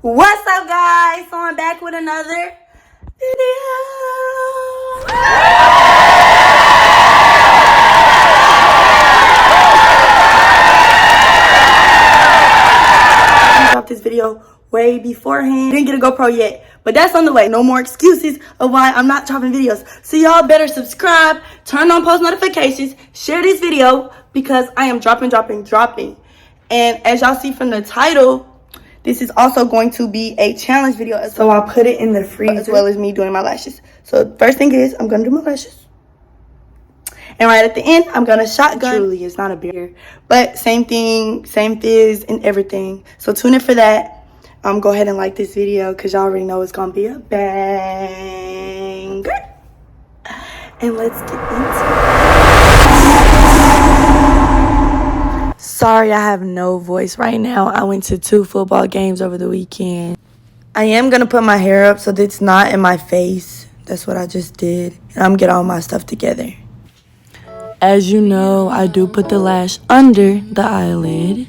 What's up, guys? So I'm back with another video. I dropped this video way beforehand. Didn't get a GoPro yet, but that's on the way. No more excuses of why I'm not dropping videos. So y'all better subscribe, turn on post notifications, share this video because I am dropping. And as y'all see from the title, this is also going to be a challenge video. So I'll put it in the freezer as well as me doing my lashes. So first thing is I'm gonna do my lashes. And right at the end, I'm gonna shotgun. Truly, it's not a beer, but same thing, same fizz and everything. So tune in for that. Go ahead and like this video because y'all already know it's gonna be a banger. And let's get into it. Sorry, I have no voice right now. I went to 2 football games over the weekend. I am gonna put my hair up so that it's not in my face. That's what I just did. And I'm gonna get all my stuff together. As you know, I do put the lash under the eyelid.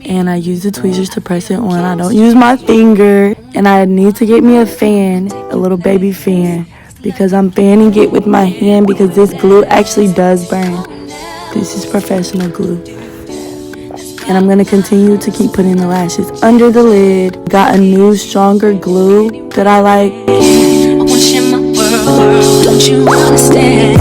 And I use the tweezers to press it on. I don't use my finger. And I need to get me a fan, a little baby fan, because I'm fanning it with my hand because this glue actually does burn. This is professional glue. And I'm going to continue to keep putting the lashes under the lid. Got a new, stronger glue that I like. I want you in my world, don't you understand?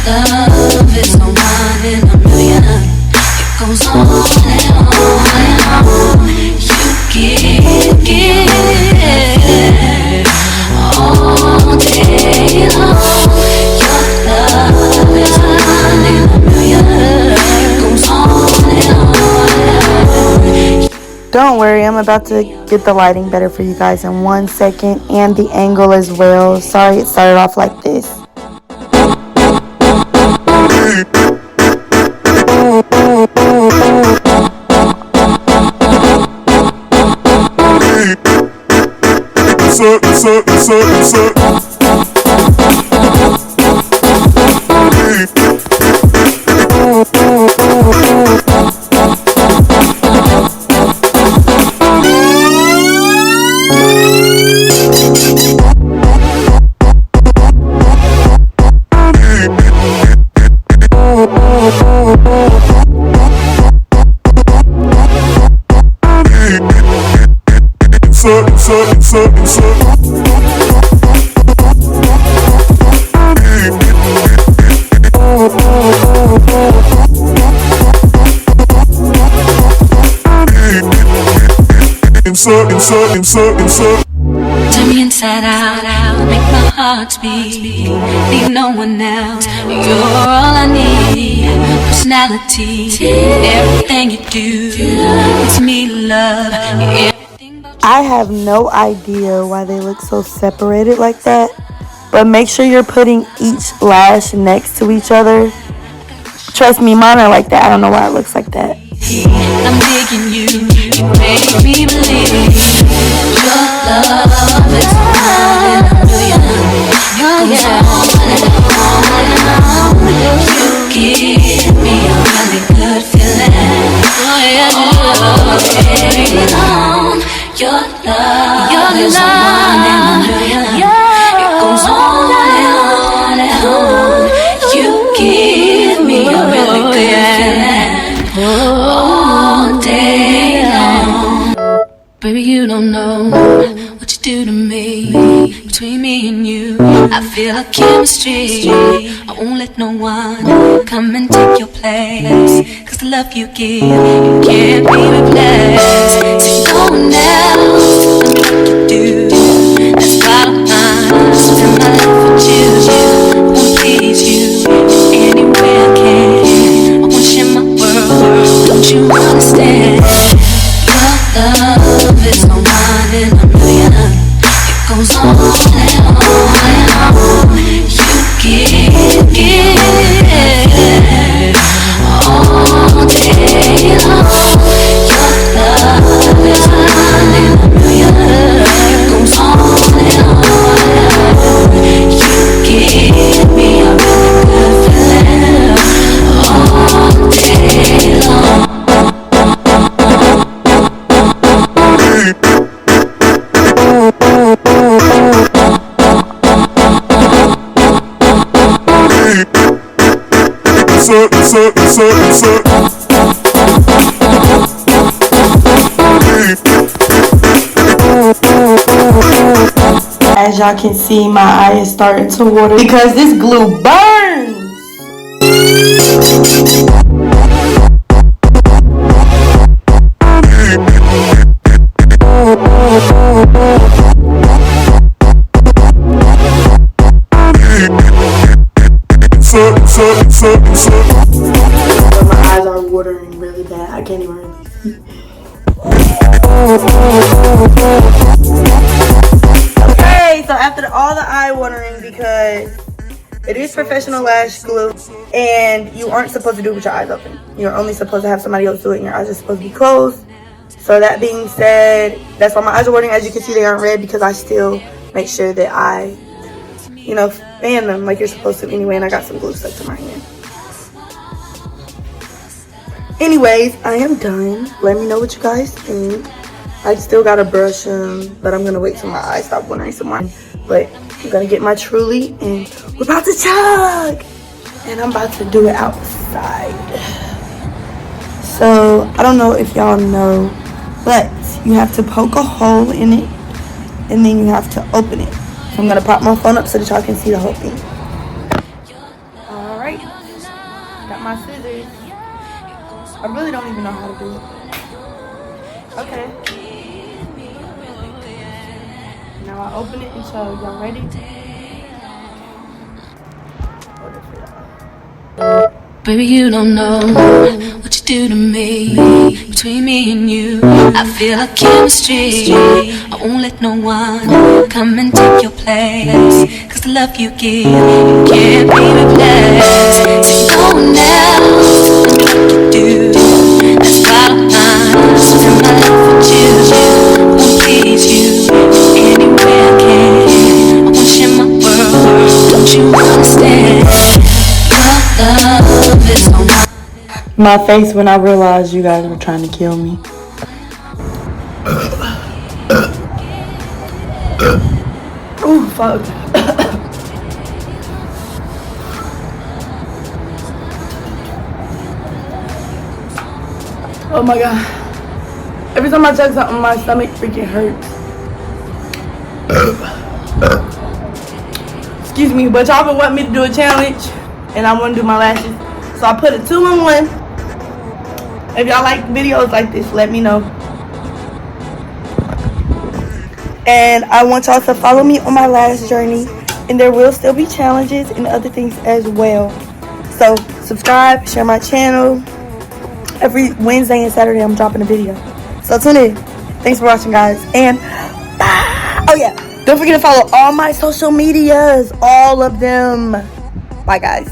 Your love is a one in a million. It goes on and on and on. You give all day long. Your love is a one in a million. It goes on and on. Don't worry, I'm about to get the lighting better for you guys in 1 second. And the angle as well. Sorry it started off like this. Turn me inside out, make my heart beat. Leave no one else. You're all I need. Personality, everything you do, it's me love. I have no idea why they look so separated like that. But make sure you're putting each lash next to each other. Trust me, mine are like that. I don't know why it looks like that. I'm digging you, you make me believe. Your love is one in a million. It goes on and on and on. You give me a really good feeling. Oh yeah, all day long. Your love is one in a million. It goes on and on and on. You give me a really good feeling. All day long. Baby, you don't know what you do to me. Between me and you, I feel a chemistry. I won't let no one come and take your place. Cause the love you give, you can't be replaced. So no one else can like you do. That's bottom line. Spend my life with you. I wanna please you anywhere I can. I want you in my world, don't you understand? Your love is a one in a million. It goes on and on and on. You give all day long. Your love is a one in a million. It goes on and on and on. You give me a really good feeling all day long. As y'all can see, my eye is starting to water because this glue burns. My eyes are watering really bad. I can't even really see. Okay, so after all the eye watering, because it is professional lash glue and you aren't supposed to do it with your eyes open. You're only supposed to have somebody else do it and your eyes are supposed to be closed. So that being said, that's why my eyes are watering. As you can see, they aren't red because I still make sure that I, you know, fan them like you're supposed to anyway, and I got some glue stuck to my hand. Anyways, I am done. Let me know what you guys think. I still gotta brush them, but I'm gonna wait till my eyes stop watering some more. But I'm gonna get my Truly, and we're about to chug! And I'm about to do it outside. So, I don't know if y'all know, but you have to poke a hole in it, and then you have to open it. So I'm gonna pop my phone up so that y'all can see the whole thing. Alright, got my scissors. I really don't even know how to do it. Okay. Now I open it and chug. Y'all ready? Baby, you don't know what you do to me. Between me and you, I feel like chemistry. I won't let no one come and take your place. Cause the love you give, you can't be replaced. So no one else can do like you do. That's bottom line. Spend my life with you. I won't please you anywhere I can. I want you in my world. Don't you understand? My face when I realized you guys were trying to kill me. Ooh, fuck. Oh my god. Every time I chug something, my stomach freaking hurts. Excuse me, but y'all been wanting me to do a challenge, and I want to do my lashes. So I put a 2-in-1. If y'all like videos like this, let me know. And I want y'all to follow me on my lash journey. And there will still be challenges and other things as well. So subscribe, share my channel. Every Wednesday and Saturday I'm dropping a video. So tune in. Thanks for watching, guys. And bye. Oh yeah, don't forget to follow all my social medias. All of them. Bye, guys.